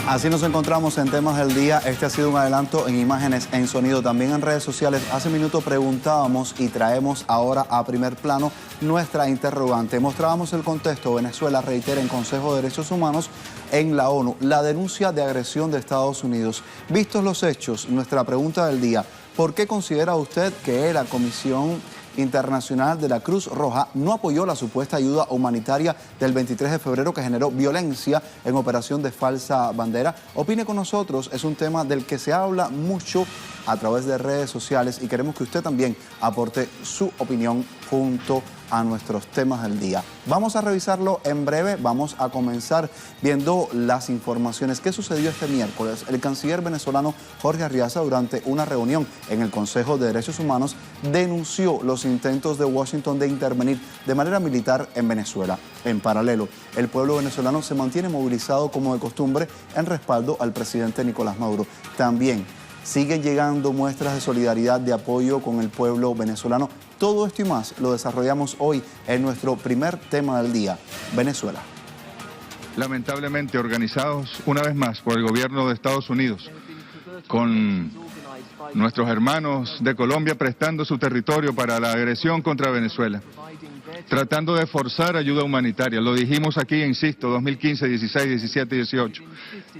Así nos encontramos en temas del día. Este ha sido un adelanto en imágenes, en sonido, también en redes sociales. Hace minuto preguntábamos y traemos ahora a primer plano nuestra interrogante. Mostrábamos el contexto. Venezuela reitera en Consejo de Derechos Humanos en la ONU la denuncia de agresión de Estados Unidos. Vistos los hechos, nuestra pregunta del día: ¿por qué considera usted que la Comisión Internacional de la Cruz Roja no apoyó la supuesta ayuda humanitaria del 23 de febrero que generó violencia en operación de falsa bandera? Opine con nosotros, es un tema del que se habla mucho a través de redes sociales y queremos que usted también aporte su opinión junto a nuestros temas del día. Vamos a revisarlo en breve, vamos a comenzar viendo las informaciones. ¿Qué sucedió este miércoles? El canciller venezolano Jorge Arriaza, durante una reunión en el Consejo de Derechos Humanos, denunció los intentos de Washington de intervenir de manera militar en Venezuela. En paralelo, el pueblo venezolano se mantiene movilizado como de costumbre en respaldo al presidente Nicolás Maduro. También siguen llegando muestras de solidaridad, de apoyo con el pueblo venezolano. Todo esto y más lo desarrollamos hoy en nuestro primer tema del día, Venezuela. Lamentablemente organizados una vez más por el gobierno de Estados Unidos, con nuestros hermanos de Colombia prestando su territorio para la agresión contra Venezuela, tratando de forzar ayuda humanitaria. Lo dijimos aquí, insisto, 2015, 16, 17 y 18.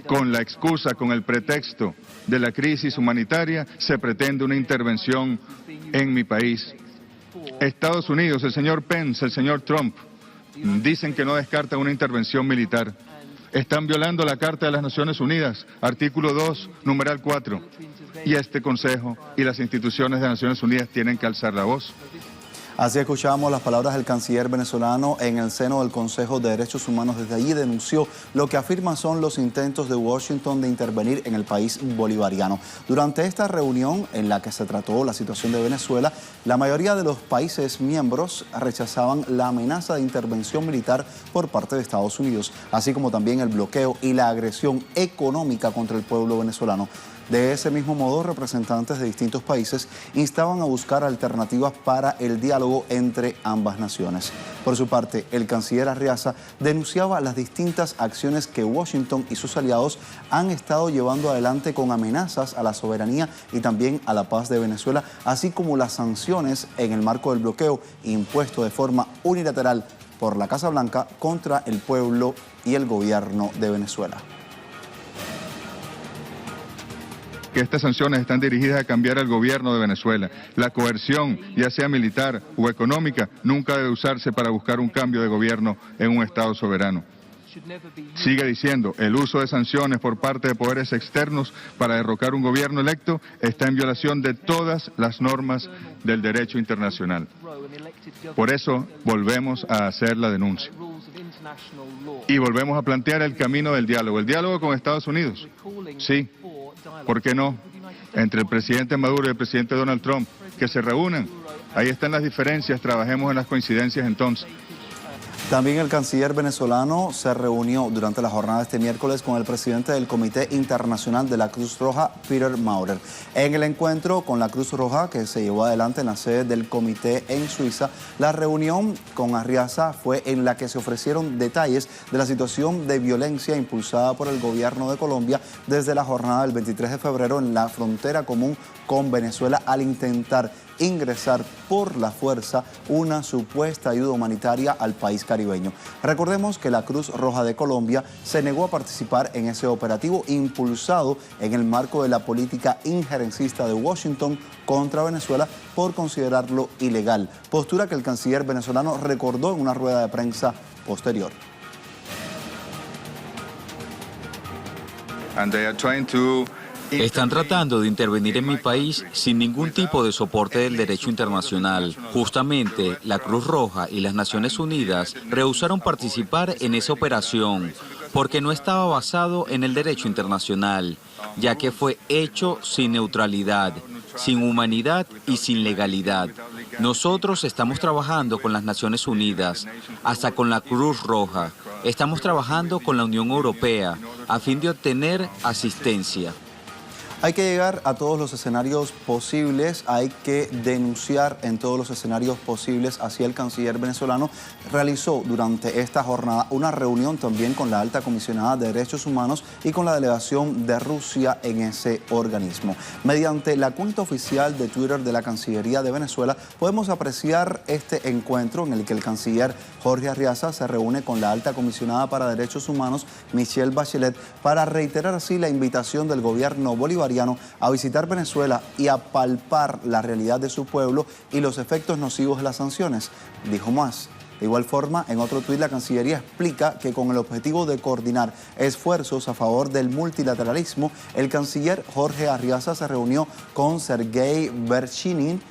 Con la excusa, con el pretexto de la crisis humanitaria, se pretende una intervención en mi país. Estados Unidos, el señor Pence, el señor Trump, dicen que no descartan una intervención militar. Están violando la Carta de las Naciones Unidas, artículo 2, numeral 4. Y este Consejo y las instituciones de Naciones Unidas tienen que alzar la voz. Así escuchábamos las palabras del canciller venezolano en el seno del Consejo de Derechos Humanos. Desde allí denunció lo que afirma son los intentos de Washington de intervenir en el país bolivariano. Durante esta reunión en la que se trató la situación de Venezuela, la mayoría de los países miembros rechazaban la amenaza de intervención militar por parte de Estados Unidos, así como también el bloqueo y la agresión económica contra el pueblo venezolano. De ese mismo modo, representantes de distintos países instaban a buscar alternativas para el diálogo entre ambas naciones. Por su parte, el canciller Arriaza denunciaba las distintas acciones que Washington y sus aliados han estado llevando adelante con amenazas a la soberanía y también a la paz de Venezuela, así como las sanciones en el marco del bloqueo impuesto de forma unilateral por la Casa Blanca contra el pueblo y el gobierno de Venezuela. Que estas sanciones están dirigidas a cambiar al gobierno de Venezuela. La coerción, ya sea militar o económica, nunca debe usarse para buscar un cambio de gobierno en un Estado soberano. Sigue diciendo, el uso de sanciones por parte de poderes externos para derrocar un gobierno electo está en violación de todas las normas del derecho internacional. Por eso volvemos a hacer la denuncia. Y volvemos a plantear el camino del diálogo. El diálogo con Estados Unidos, sí. ¿Por qué no? Entre el presidente Maduro y el presidente Donald Trump, que se reúnan. Ahí están las diferencias, trabajemos en las coincidencias entonces. También el canciller venezolano se reunió durante la jornada de este miércoles con el presidente del Comité Internacional de la Cruz Roja, Peter Maurer. En el encuentro con la Cruz Roja, que se llevó adelante en la sede del comité en Suiza, la reunión con Arriaza fue en la que se ofrecieron detalles de la situación de violencia impulsada por el gobierno de Colombia desde la jornada del 23 de febrero en la frontera común con Venezuela al intentar ingresar por la fuerza una supuesta ayuda humanitaria al país caribeño. Recordemos que la Cruz Roja de Colombia se negó a participar en ese operativo impulsado en el marco de la política injerencista de Washington contra Venezuela por considerarlo ilegal, postura que el canciller venezolano recordó en una rueda de prensa posterior. Están tratando de intervenir en mi país sin ningún tipo de soporte del derecho internacional. Justamente, la Cruz Roja y las Naciones Unidas rehusaron participar en esa operación porque no estaba basado en el derecho internacional, ya que fue hecho sin neutralidad, sin humanidad y sin legalidad. Nosotros estamos trabajando con las Naciones Unidas, hasta con la Cruz Roja. Estamos trabajando con la Unión Europea a fin de obtener asistencia. Hay que llegar a todos los escenarios posibles, hay que denunciar en todos los escenarios posibles. Así el canciller venezolano realizó durante esta jornada una reunión también con la alta comisionada de Derechos Humanos y con la delegación de Rusia en ese organismo. Mediante la cuenta oficial de Twitter de la Cancillería de Venezuela podemos apreciar este encuentro en el que el canciller Jorge Arriaza se reúne con la alta comisionada para Derechos Humanos, Michelle Bachelet, para reiterar así la invitación del gobierno bolivariano a visitar Venezuela y a palpar la realidad de su pueblo y los efectos nocivos de las sanciones. Dijo más. De igual forma, en otro tuit, la Cancillería explica que con el objetivo de coordinar esfuerzos a favor del multilateralismo, el canciller Jorge Arriaza se reunió con Sergei Vershinin,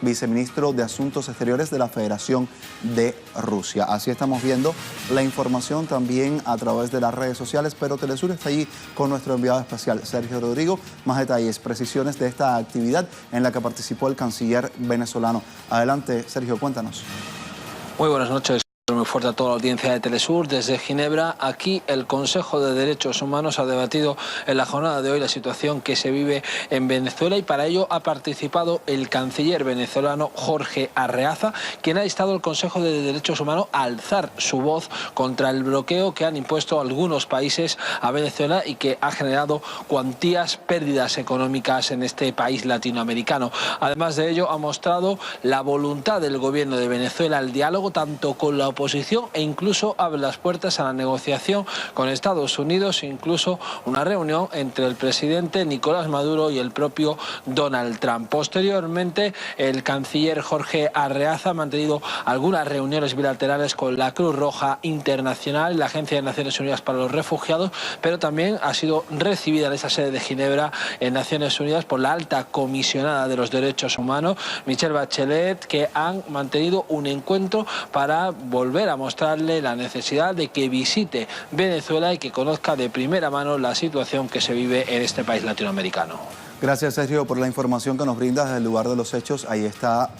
viceministro de Asuntos Exteriores de la Federación de Rusia. Así estamos viendo la información también a través de las redes sociales, pero Telesur está allí con nuestro enviado especial, Sergio Rodrigo. Más detalles, precisiones de esta actividad en la que participó el canciller venezolano. Adelante, Sergio, cuéntanos. Muy buenas noches. Muy fuerte a toda la audiencia de Telesur. Desde Ginebra, aquí el Consejo de Derechos Humanos ha debatido en la jornada de hoy la situación que se vive en Venezuela y para ello ha participado el canciller venezolano Jorge Arriaza, quien ha instado al Consejo de Derechos Humanos a alzar su voz contra el bloqueo que han impuesto algunos países a Venezuela y que ha generado cuantías pérdidas económicas en este país latinoamericano. Además de ello, ha mostrado la voluntad del gobierno de Venezuela al diálogo tanto con la oposición e incluso abre las puertas a la negociación con Estados Unidos, incluso una reunión entre el presidente Nicolás Maduro y el propio Donald Trump. Posteriormente, el canciller Jorge Arriaza ha mantenido algunas reuniones bilaterales con la Cruz Roja Internacional y la Agencia de Naciones Unidas para los Refugiados, pero también ha sido recibida en esa sede de Ginebra en Naciones Unidas por la alta comisionada de los derechos humanos, Michelle Bachelet, que han mantenido un encuentro para volver a mostrarle la necesidad de que visite Venezuela y que conozca de primera mano la situación que se vive en este país latinoamericano. Gracias, Sergio, por la información que nos brindas desde el lugar de los hechos. Ahí está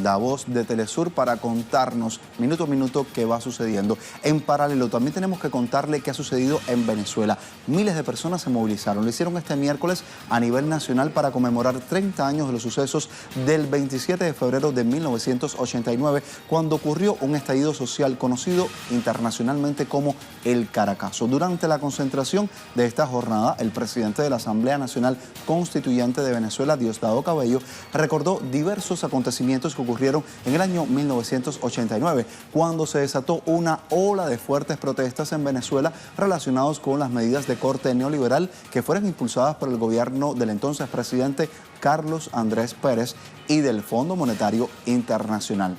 la voz de Telesur para contarnos minuto a minuto qué va sucediendo. En paralelo, también tenemos que contarle qué ha sucedido en Venezuela. Miles de personas se movilizaron. Lo hicieron este miércoles a nivel nacional para conmemorar 30 años de los sucesos del 27 de febrero de 1989, cuando ocurrió un estallido social conocido internacionalmente como el Caracazo. Durante la concentración de esta jornada, el presidente de la Asamblea Nacional Constituyente de Venezuela, Diosdado Cabello, recordó diversos acontecimientos que ocurrieron en el año 1989, cuando se desató una ola de fuertes protestas en Venezuela relacionados con las medidas de corte neoliberal que fueron impulsadas por el gobierno del entonces presidente Carlos Andrés Pérez y del Fondo Monetario Internacional.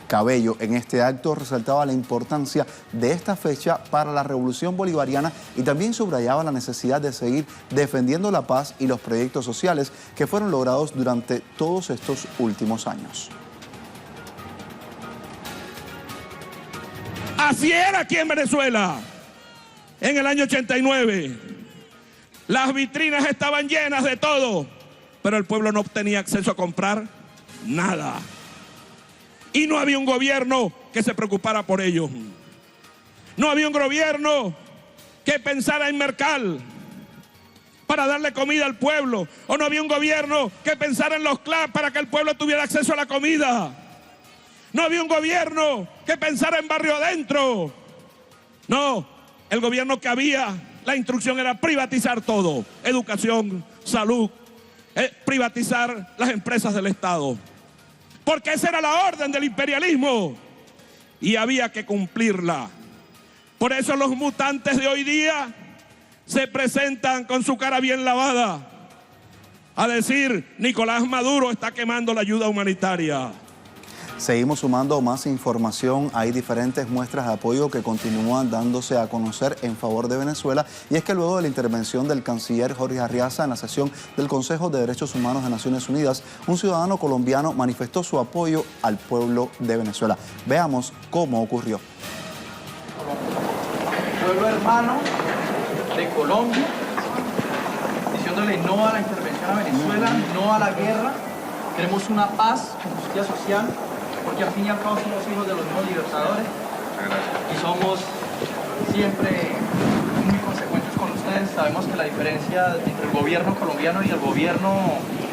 Cabello en este acto resaltaba la importancia de esta fecha para la revolución bolivariana y también subrayaba la necesidad de seguir defendiendo la paz y los proyectos sociales que fueron logrados durante todos estos últimos años. Así era aquí en Venezuela, en el año 89. Las vitrinas estaban llenas de todo, pero el pueblo no tenía acceso a comprar nada. Y no había un gobierno que se preocupara por ello. No había un gobierno que pensara en Mercal para darle comida al pueblo. O no había un gobierno que pensara en los CLAP para que el pueblo tuviera acceso a la comida. No había un gobierno que pensara en barrio adentro. No, el gobierno que había, la instrucción era privatizar todo. Educación, salud, privatizar las empresas del Estado. Porque esa era la orden del imperialismo y había que cumplirla. Por eso los mutantes de hoy día se presentan con su cara bien lavada a decir: Nicolás Maduro está quemando la ayuda humanitaria. Seguimos sumando más información. Hay diferentes muestras de apoyo que continúan dándose a conocer en favor de Venezuela. Y es que luego de la intervención del canciller Jorge Arriaza en la sesión del Consejo de Derechos Humanos de Naciones Unidas, un ciudadano colombiano manifestó su apoyo al pueblo de Venezuela. Veamos cómo ocurrió. Pueblo hermano de Colombia, diciéndole no a la intervención a Venezuela, no a la guerra. Queremos una paz con justicia social, porque al fin y al cabo somos hijos de los mismos libertadores y somos siempre muy consecuentes con ustedes. sabemos que la diferencia entre el gobierno colombiano y el gobierno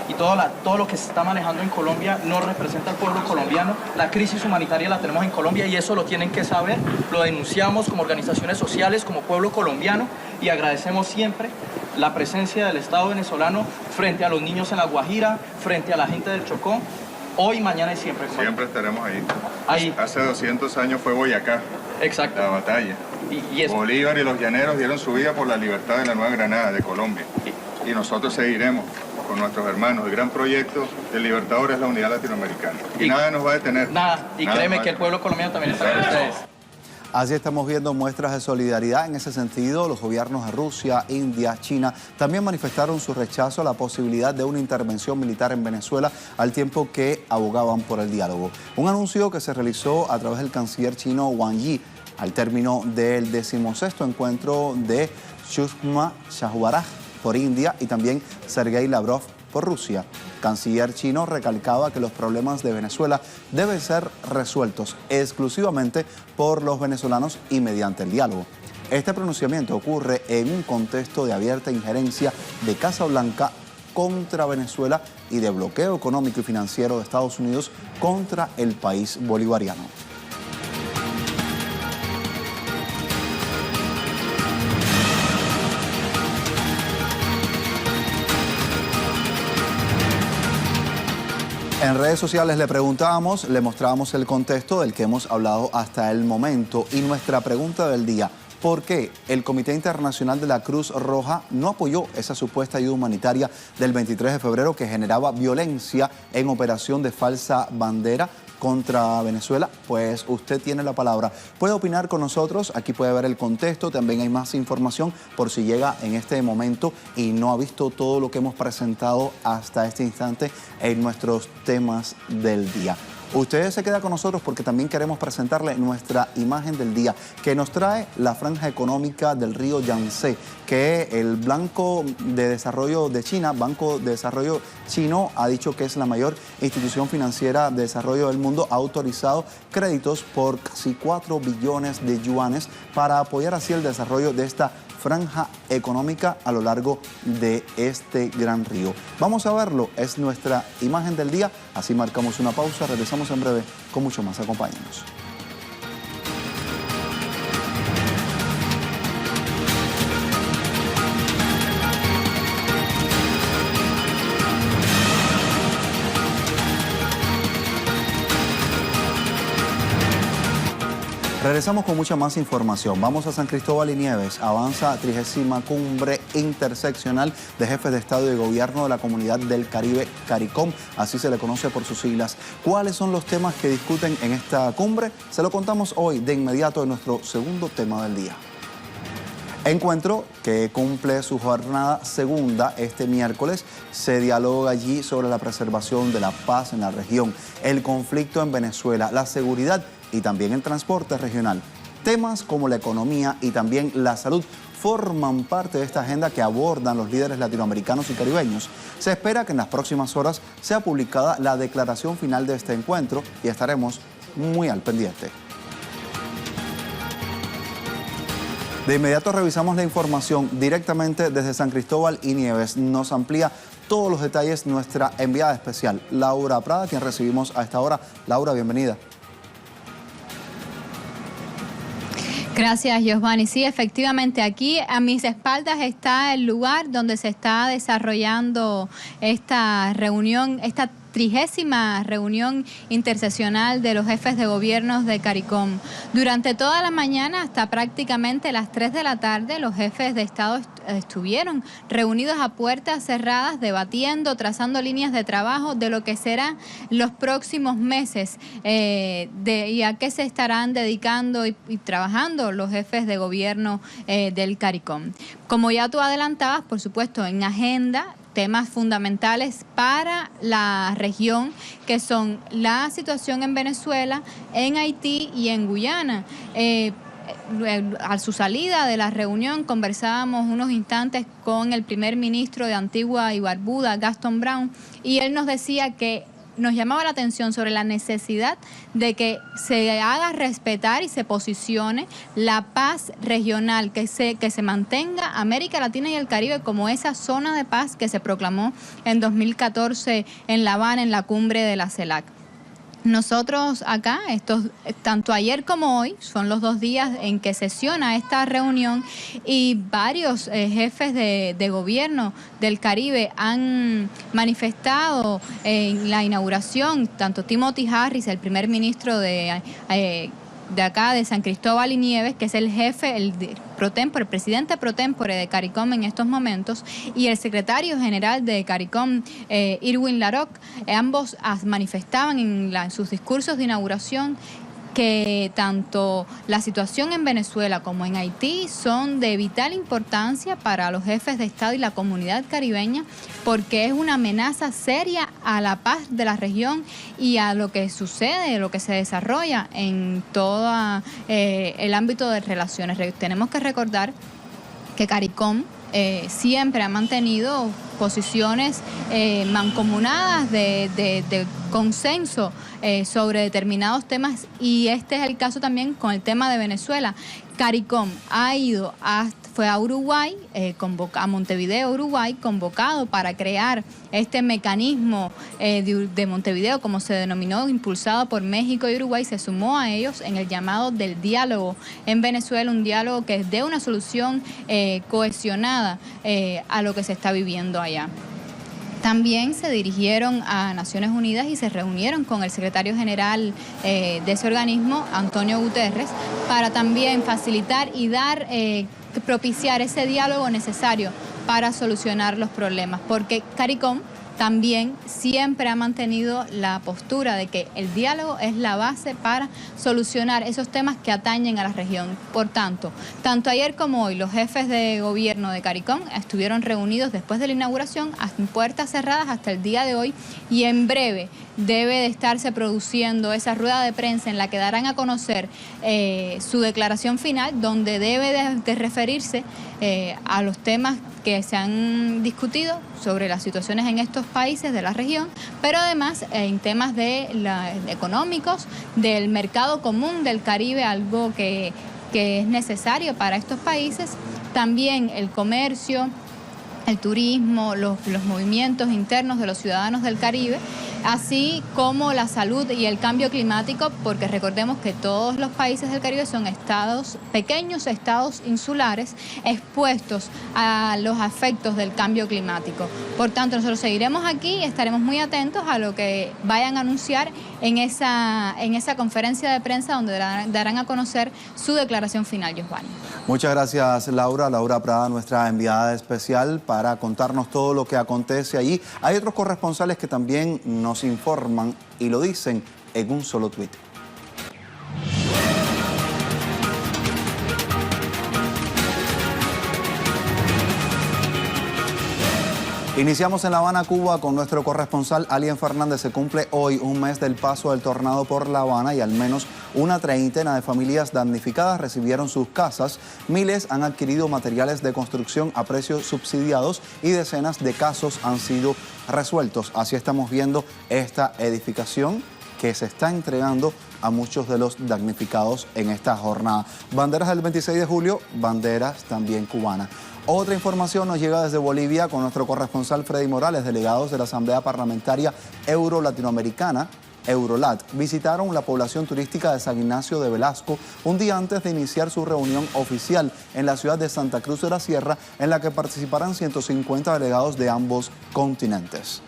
y todo lo que se está manejando en Colombia no representa al pueblo colombiano. La crisis humanitaria la tenemos en Colombia y eso lo tienen que saber. Lo denunciamos como organizaciones sociales, como pueblo colombiano, y agradecemos siempre la presencia del Estado venezolano frente a los niños en La Guajira, frente a la gente del Chocó, hoy, mañana y siempre. Siempre estaremos ahí. Ahí. Hace 200 años fue Boyacá. Exacto. La batalla. Y eso. Bolívar y los llaneros dieron su vida por la libertad de la Nueva Granada, de Colombia. Y nosotros seguiremos con nuestros hermanos. El gran proyecto del Libertador es la unidad latinoamericana. Y nada nos va a detener. Nada. Y créeme que el pueblo colombiano también está con ustedes. Así estamos viendo muestras de solidaridad en ese sentido. Los gobiernos de Rusia, India, China también manifestaron su rechazo a la posibilidad de una intervención militar en Venezuela al tiempo que abogaban por el diálogo. Un anuncio que se realizó a través del canciller chino Wang Yi al término del 16º encuentro de Sushma Swaraj por India y también Sergei Lavrov por Rusia. Canciller chino recalcaba que los problemas de Venezuela deben ser resueltos exclusivamente por los venezolanos y mediante el diálogo. Este pronunciamiento ocurre en un contexto de abierta injerencia de Casa Blanca contra Venezuela y de bloqueo económico y financiero de Estados Unidos contra el país bolivariano. En redes sociales le preguntábamos, le mostrábamos el contexto del que hemos hablado hasta el momento y nuestra pregunta del día: ¿por qué el Comité Internacional de la Cruz Roja no apoyó esa supuesta ayuda humanitaria del 23 de febrero que generaba violencia en operación de falsa bandera contra Venezuela? Pues usted tiene la palabra. Puede opinar con nosotros, aquí puede ver el contexto, también hay más información por si llega en este momento y no ha visto todo lo que hemos presentado hasta este instante en nuestros temas del día. Usted se queda con nosotros porque también queremos presentarle nuestra imagen del día que nos trae la franja económica del río Yangtze, que el Banco de Desarrollo de China, Banco de Desarrollo Chino, ha dicho que es la mayor institución financiera de desarrollo del mundo. Ha autorizado créditos por casi 4 billones de yuanes para apoyar así el desarrollo de esta franja económica a lo largo de este gran río. Vamos a verlo, es nuestra imagen del día, así marcamos una pausa, regresamos en breve con mucho más, acompáñenos. Regresamos con mucha más información. Vamos a San Cristóbal y Nieves. Avanza 30ª cumbre interseccional de jefes de Estado y de Gobierno de la Comunidad del Caribe, CARICOM, así se le conoce por sus siglas. ¿Cuáles son los temas que discuten en esta cumbre? Se lo contamos hoy de inmediato en nuestro segundo tema del día. Encuentro que cumple su jornada segunda este miércoles. Se dialoga allí sobre la preservación de la paz en la región, el conflicto en Venezuela, la seguridad y también el transporte regional. Temas como la economía y también la salud forman parte de esta agenda que abordan los líderes latinoamericanos y caribeños. Se espera que en las próximas horas sea publicada la declaración final de este encuentro y estaremos muy al pendiente. De inmediato revisamos la información directamente desde San Cristóbal y Nieves. Nos amplía todos los detalles nuestra enviada especial, Laura Prada, quien recibimos a esta hora. Laura, bienvenida. Gracias, Giovanni. Sí, efectivamente, aquí a mis espaldas está el lugar donde se está desarrollando esta reunión, esta 30ª reunión interseccional de los jefes de gobiernos de CARICOM. Durante toda la mañana hasta prácticamente las 3 de la tarde, los jefes de Estado estuvieron reunidos a puertas cerradas, debatiendo, trazando líneas de trabajo de lo que serán los próximos meses y a qué se estarán dedicando y trabajando los jefes de gobierno del CARICOM. Como ya tú adelantabas, por supuesto, en agenda, temas fundamentales para la región, que son la situación en Venezuela, en Haití y en Guyana. A su salida de la reunión conversábamos unos instantes con el primer ministro de Antigua y Barbuda, Gaston Brown, y él nos decía que nos llamaba la atención sobre la necesidad de que se haga respetar y se posicione la paz regional, que se mantenga América Latina y el Caribe como esa zona de paz que se proclamó en 2014 en La Habana, en la cumbre de la CELAC. Nosotros acá, tanto ayer como hoy, son los 2 días en que sesiona esta reunión y varios jefes de gobierno del Caribe han manifestado en la inauguración, tanto Timothy Harris, el primer ministro de acá de San Cristóbal y Nieves, que es el jefe, el presidente pro tempore de CARICOM en estos momentos, y el secretario general de CARICOM, Irwin Laroc, ambos manifestaban en sus discursos de inauguración que tanto la situación en Venezuela como en Haití son de vital importancia para los jefes de Estado y la comunidad caribeña, porque es una amenaza seria a la paz de la región y a lo que sucede, lo que se desarrolla en todo el ámbito de relaciones. Tenemos que recordar que CARICOM siempre ha mantenido posiciones mancomunadas de consenso sobre determinados temas, y este es el caso también con el tema de Venezuela. CARICOM fue a Uruguay, a Montevideo, Uruguay, convocado para crear este mecanismo de Montevideo, como se denominó, impulsado por México y Uruguay. Se sumó a ellos en el llamado del diálogo en Venezuela, un diálogo que dé una solución cohesionada a lo que se está viviendo allá. También se dirigieron a Naciones Unidas y se reunieron con el secretario general de ese organismo, Antonio Guterres, para también facilitar y propiciar ese diálogo necesario para solucionar los problemas, porque CARICOM también siempre ha mantenido la postura de que el diálogo es la base para solucionar esos temas que atañen a la región. Por tanto ayer como hoy, los jefes de gobierno de CARICOM estuvieron reunidos después de la inauguración en puertas cerradas hasta el día de hoy, y en breve debe de estarse produciendo esa rueda de prensa en la que darán a conocer su declaración final, donde debe de referirse a los temas que se han discutido sobre las situaciones en estos países de la región, pero además en temas económicos, del mercado común del Caribe, algo que es necesario para estos países, también el comercio, el turismo, los movimientos internos de los ciudadanos del Caribe, así como la salud y el cambio climático, porque recordemos que todos los países del Caribe son pequeños estados insulares expuestos a los efectos del cambio climático. Por tanto, nosotros seguiremos aquí y estaremos muy atentos a lo que vayan a anunciar en esa conferencia de prensa, donde darán a conocer su declaración final, Giovanni. Muchas gracias, Laura. Laura Prada, nuestra enviada especial, para contarnos todo lo que acontece allí. Hay otros corresponsales que también nos informan y lo dicen en un solo tuit. Iniciamos en La Habana, Cuba, con nuestro corresponsal Alien Fernández. Se cumple hoy un mes del paso del tornado por La Habana y al menos una treintena de familias damnificadas recibieron sus casas. Miles han adquirido materiales de construcción a precios subsidiados y decenas de casos han sido resueltos. Así estamos viendo esta edificación que se está entregando a muchos de los damnificados en esta jornada. Banderas del 26 de julio, banderas también cubanas. Otra información nos llega desde Bolivia con nuestro corresponsal Freddy Morales. Delegados de la Asamblea Parlamentaria Euro-Latinoamericana, Eurolat, visitaron la población turística de San Ignacio de Velasco un día antes de iniciar su reunión oficial en la ciudad de Santa Cruz de la Sierra, en la que participarán 150 delegados de ambos continentes.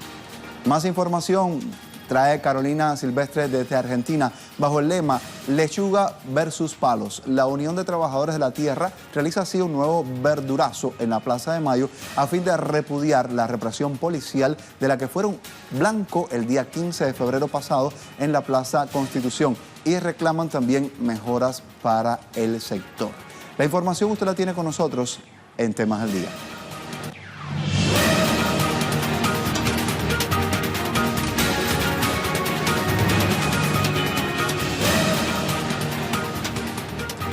Más información trae Carolina Silvestre desde Argentina. Bajo el lema Lechuga versus Palos, la Unión de Trabajadores de la Tierra realiza así un nuevo verdurazo en la Plaza de Mayo a fin de repudiar la represión policial de la que fueron blanco el día 15 de febrero pasado en la Plaza Constitución, y reclaman también mejoras para el sector. La información usted la tiene con nosotros en Temas del Día.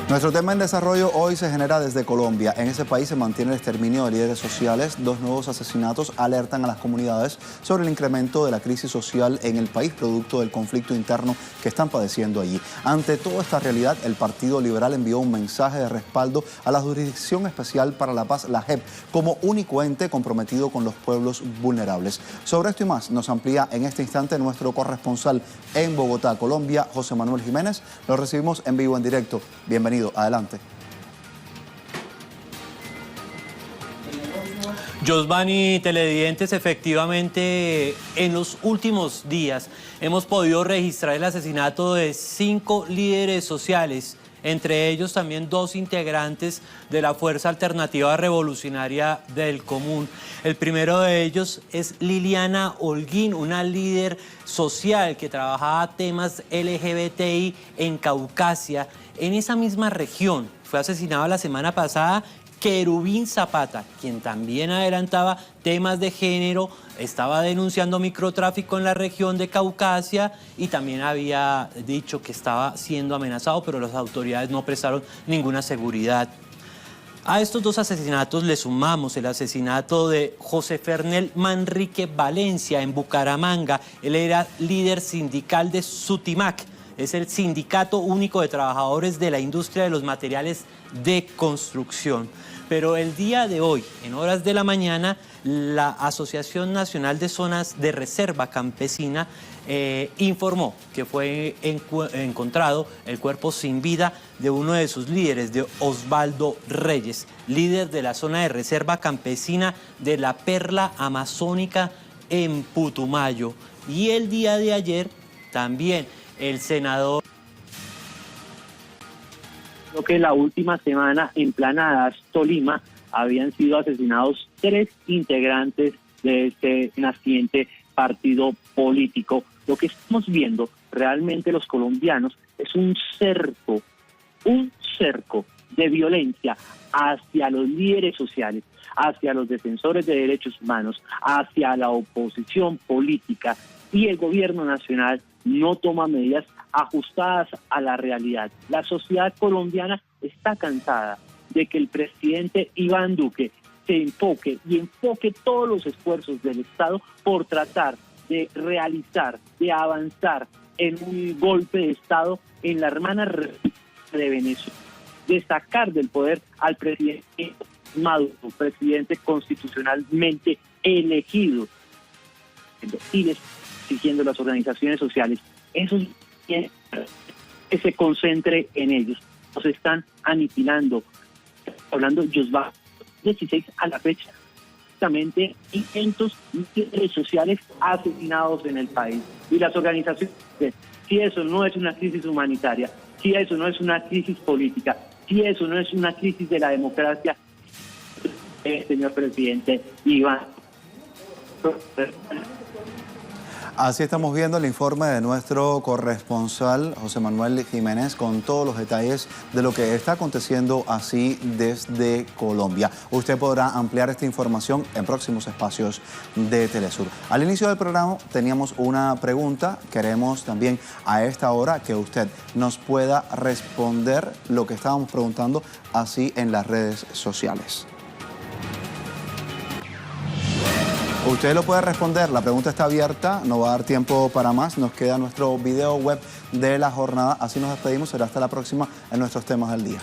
Nuestro tema en desarrollo hoy se genera desde Colombia. En ese país se mantiene el exterminio de líderes sociales. 2 nuevos asesinatos alertan a las comunidades sobre el incremento de la crisis social en el país, producto del conflicto interno que están padeciendo allí. Ante toda esta realidad, el Partido Liberal envió un mensaje de respaldo a la Jurisdicción Especial para la Paz, la JEP, como único ente comprometido con los pueblos vulnerables. Sobre esto y más nos amplía en este instante nuestro corresponsal en Bogotá, Colombia, José Manuel Jiménez. Lo recibimos en vivo, en directo. Bienvenido. Adelante. Josvani, televidentes, efectivamente en los últimos días hemos podido registrar el asesinato de 5 líderes sociales, entre ellos también 2 integrantes de la Fuerza Alternativa Revolucionaria del Común. El primero de ellos es Liliana Holguín, una líder social que trabajaba temas LGBTI en Caucasia. En esa misma región fue asesinado la semana pasada Querubín Zapata, quien también adelantaba temas de género, estaba denunciando microtráfico en la región de Caucasia y también había dicho que estaba siendo amenazado, pero las autoridades no prestaron ninguna seguridad. A estos 2 asesinatos le sumamos el asesinato de José Fernel Manrique Valencia en Bucaramanga. Él era líder sindical de Sutimac. Es el Sindicato Único de Trabajadores de la Industria de los Materiales de Construcción. Pero el día de hoy, en horas de la mañana, la Asociación Nacional de Zonas de Reserva Campesina informó que fue encontrado el cuerpo sin vida de uno de sus líderes, de Osvaldo Reyes, líder de la zona de reserva campesina de la Perla Amazónica en Putumayo. Y el día de ayer también el senador... Creo que la última semana en Planadas, Tolima, habían sido asesinados 3 integrantes de este naciente partido político. Lo que estamos viendo realmente los colombianos es un cerco de violencia hacia los líderes sociales, hacia los defensores de derechos humanos, hacia la oposición política, y el gobierno nacional no toma medidas ajustadas a la realidad. La sociedad colombiana está cansada de que el presidente Iván Duque se enfoque todos los esfuerzos del Estado por tratar de realizar, de avanzar en un golpe de Estado en la hermana República de Venezuela, de sacar del poder al presidente Maduro, presidente constitucionalmente elegido, y exigiendo las organizaciones sociales que se concentre en ellos. Nos están aniquilando. Hablando Josvani, 16 a la fecha, justamente 500 líderes sociales asesinados en el país. Y las organizaciones, si eso no es una crisis humanitaria, si eso no es una crisis política, si eso no es una crisis de la democracia, señor presidente Iván. Así estamos viendo el informe de nuestro corresponsal José Manuel Jiménez con todos los detalles de lo que está aconteciendo así desde Colombia. Usted podrá ampliar esta información en próximos espacios de Telesur. Al inicio del programa teníamos una pregunta. Queremos también a esta hora que usted nos pueda responder lo que estábamos preguntando así en las redes sociales. Usted lo puede responder, la pregunta está abierta, no va a dar tiempo para más, nos queda nuestro video web de la jornada, así nos despedimos, será hasta la próxima en nuestros temas del día.